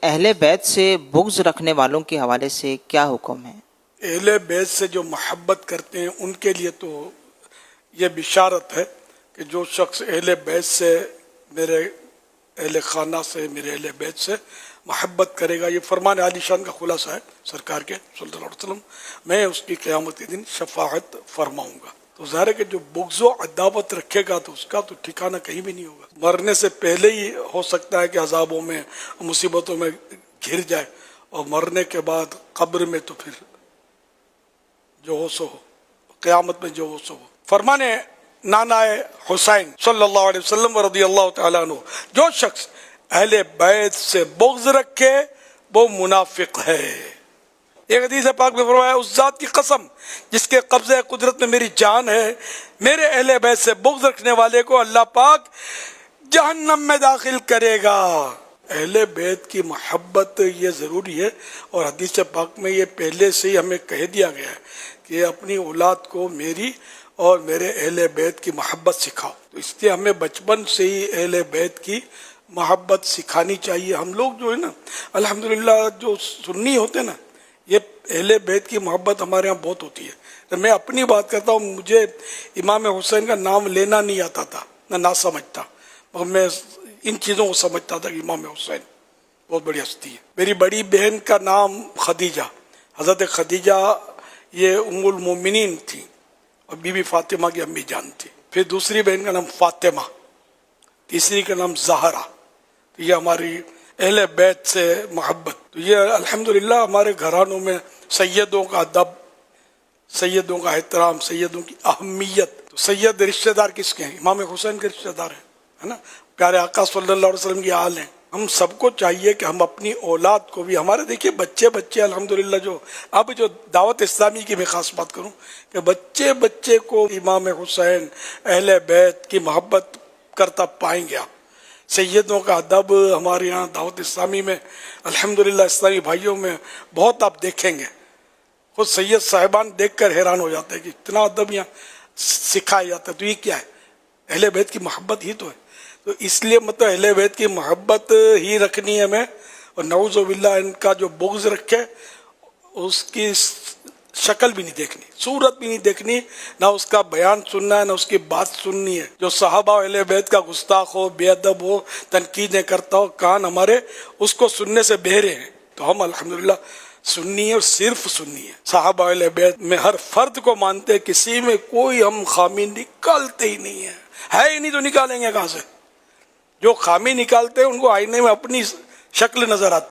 اہل بیت سے بغض رکھنے والوں کے حوالے سے کیا حکم ہے؟ اہل بیت سے جو محبت کرتے ہیں ان کے لیے تو یہ بشارت ہے کہ جو شخص اہل بیت سے، میرے اہل خانہ سے، میرے اہل بیت سے محبت کرے گا، یہ فرمان عالی شان کا خلاصہ ہے سرکار کے صلی اللہ علیہ وسلم، میں اس کی قیامت کے دن شفاعت فرماؤں گا۔ تو ظاہر ہے کہ جو بغض و عداوت رکھے گا تو اس کا تو ٹھکانہ کہیں بھی نہیں ہوگا، مرنے سے پہلے ہی ہو سکتا ہے کہ عذابوں میں، مصیبتوں میں گھر جائے، اور مرنے کے بعد قبر میں تو پھر جو ہو سو ہو، قیامت میں جو ہو سو ہو۔ فرمانے نانا حسین صلی اللہ علیہ وسلم رضی اللہ تعالیٰ عنہ، جو شخص اہل بیت سے بغض رکھے وہ منافق ہے۔ ایک حدیث پاک میں فرمایا، اس ذات کی قسم جس کے قبضہ قدرت میں میری جان ہے، میرے اہل بیت سے بغض رکھنے والے کو اللہ پاک جہنم میں داخل کرے گا۔ اہل بیت کی محبت یہ ضروری ہے، اور حدیث پاک میں یہ پہلے سے ہی ہمیں کہہ دیا گیا ہے کہ اپنی اولاد کو میری اور میرے اہل بیت کی محبت سکھاؤ۔ تو اس لیے ہمیں بچپن سے ہی اہل بیت کی محبت سکھانی چاہیے۔ ہم لوگ جو ہے نا الحمدللہ جو سنی ہوتے ہیں نا، یہ اہل بیت کی محبت ہمارے ہاں بہت ہوتی ہے۔ میں اپنی بات کرتا ہوں، مجھے امام حسین کا نام لینا نہیں آتا تھا، نہ سمجھتا، مگر میں ان چیزوں کو سمجھتا تھا کہ امام حسین بہت بڑی ہستی ہے۔ میری بڑی بہن کا نام خدیجہ، حضرت خدیجہ یہ ام المومنین تھی اور بی بی فاطمہ کی امی جان تھی۔ پھر دوسری بہن کا نام فاطمہ، تیسری کا نام زہرا۔ تو یہ ہماری اہل بیت سے محبت، تو یہ الحمدللہ ہمارے گھرانوں میں سیدوں کا ادب، سیدوں کا احترام، سیدوں کی اہمیت۔ تو سید رشتہ دار کس کے ہیں؟ امام حسین کے رشتہ دار ہیں، ہے نا، پیارے آقا صلی اللہ علیہ وسلم کی آل ہیں۔ ہم سب کو چاہیے کہ ہم اپنی اولاد کو بھی، ہمارے دیکھیے بچے الحمدللہ جو اب جو دعوت اسلامی کی میں خاص بات کروں کہ بچے کو امام حسین اہل بیت کی محبت کرتا پائیں گے آپ۔ سیدوں کا ادب ہمارے یہاں دعوت اسلامی میں الحمدللہ اسلامی بھائیوں میں بہت آپ دیکھیں گے، خود سید صاحبان دیکھ کر حیران ہو جاتے ہیں کہ اتنا ادب یہاں سکھایا جاتا ہے۔ تو یہ کیا ہے؟ اہل بیت کی محبت ہی تو ہے۔ تو اس لیے مطلب اہل بیت کی محبت ہی رکھنی ہے ہمیں، اور نعوذ باللہ ان کا جو بغض رکھے اس کی شکل بھی نہیں دیکھنی، صورت بھی نہیں دیکھنی، نہ اس کا بیان سننا ہے، نہ اس کی بات سننی ہے۔ جو صحابہ اہل بیت کا گستاخ ہو، بے ادب ہو، تنقیدیں کرتا ہو، کان ہمارے اس کو سننے سے بہرے ہیں۔ تو ہم الحمدللہ سننی ہے، اور صرف سننی ہے۔ صحابہ اہل بیت میں ہر فرد کو مانتے ہیں، کسی میں کوئی ہم خامی نکالتے ہی نہیں ہے ہی نہیں، تو نکالیں گے کہاں سے؟ جو خامی نکالتے ہیں ان کو آئینے میں اپنی شکل نظر آتی